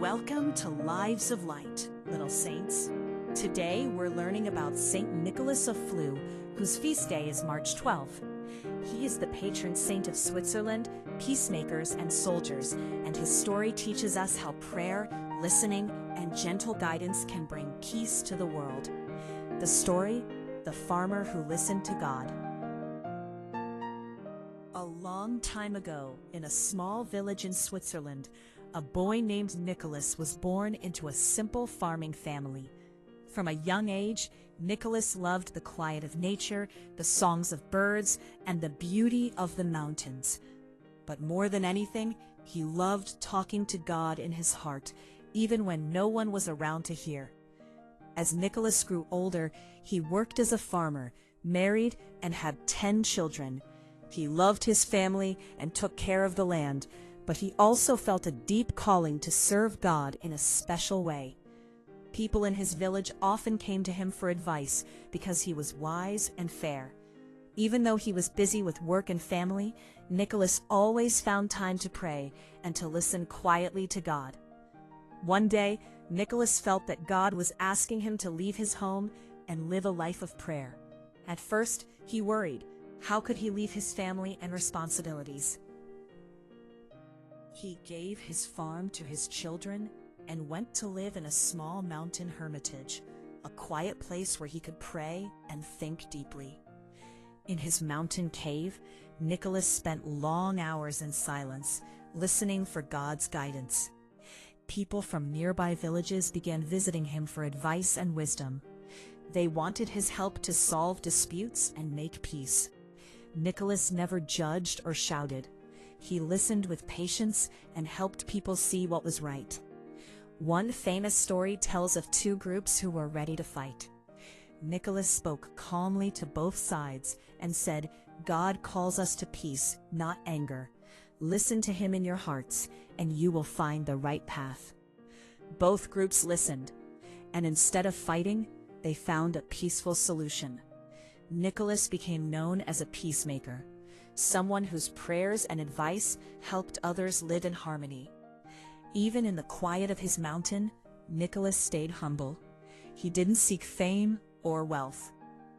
Welcome to Lives of Light, little saints. Today we're learning about Saint Nicholas of Flue, whose feast day is March 12th. He is the patron saint of Switzerland, peacemakers, and soldiers, and his story teaches us how prayer, listening, and gentle guidance can bring peace to the world. The story: the farmer who listened to God. A long time ago, in a small village in Switzerland, a boy named Nicholas was born into a simple farming family. From a young age, Nicholas loved the quiet of nature, the songs of birds, and the beauty of the mountains. But more than anything, he loved talking to God in his heart, even when no one was around to hear. As Nicholas grew older, he worked as a farmer, married, and had 10 children. He loved his family and took care of the land, but he also felt a deep calling to serve God in a special way. People in his village often came to him for advice because he was wise and fair. Even though he was busy with work and family, Nicholas always found time to pray and to listen quietly to God. One day, Nicholas felt that God was asking him to leave his home and live a life of prayer. At first, he worried. How could he leave his family and responsibilities? He gave his farm to his children and went to live in a small mountain hermitage, a quiet place where he could pray and think deeply. In his mountain cave, Nicholas spent long hours in silence, listening for God's guidance. People from nearby villages began visiting him for advice and wisdom. They wanted his help to solve disputes and make peace. Nicholas never judged or shouted. He listened with patience and helped people see what was right. One famous story tells of 2 groups who were ready to fight. Nicholas spoke calmly to both sides and said, "God calls us to peace, not anger. Listen to him in your hearts, and you will find the right path." Both groups listened, and instead of fighting, they found a peaceful solution. Nicholas became known as a peacemaker, someone whose prayers and advice helped others live in harmony. Even in the quiet of his mountain, Nicholas stayed humble. He didn't seek fame or wealth.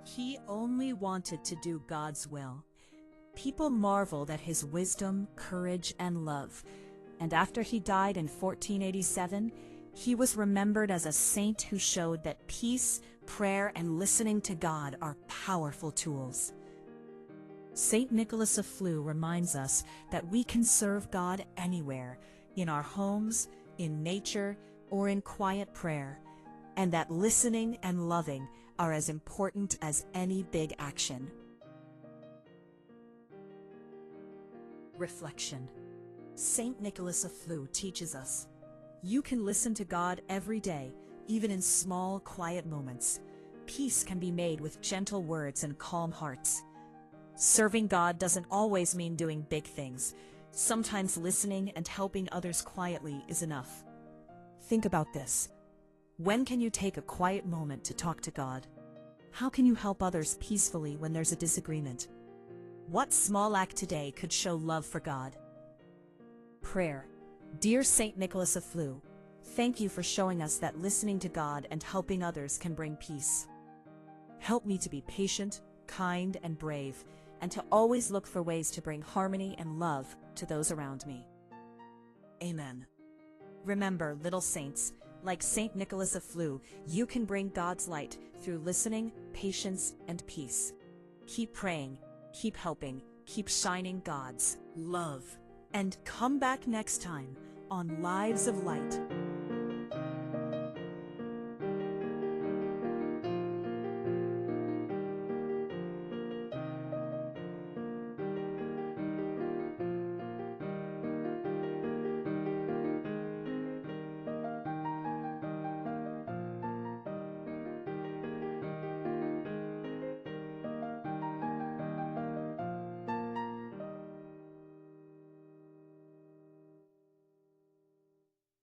He only wanted to do God's will. People marveled at his wisdom, courage, and love. And after he died in 1487, he was remembered as a saint who showed that peace, prayer, and listening to God are powerful tools. Saint Nicholas of Flue reminds us that we can serve God anywhere, in our homes, in nature, or in quiet prayer, and that listening and loving are as important as any big action. Reflection. Saint Nicholas of Flue teaches us, you can listen to God every day, even in small, quiet moments. Peace can be made with gentle words and calm hearts. Serving God doesn't always mean doing big things. Sometimes listening and helping others quietly is enough. Think about this. When can you take a quiet moment to talk to God? How can you help others peacefully when there's a disagreement? What small act today could show love for God? Prayer. Dear Saint Nicholas of Flue, thank you for showing us that listening to God and helping others can bring peace. Help me to be patient, kind, and brave, and to always look for ways to bring harmony and love to those around me. Amen. Remember, little saints, like Saint Nicholas of Flue, you can bring God's light through listening, patience, and peace. Keep praying, keep helping, keep shining God's love. And come back next time on Lives of Light.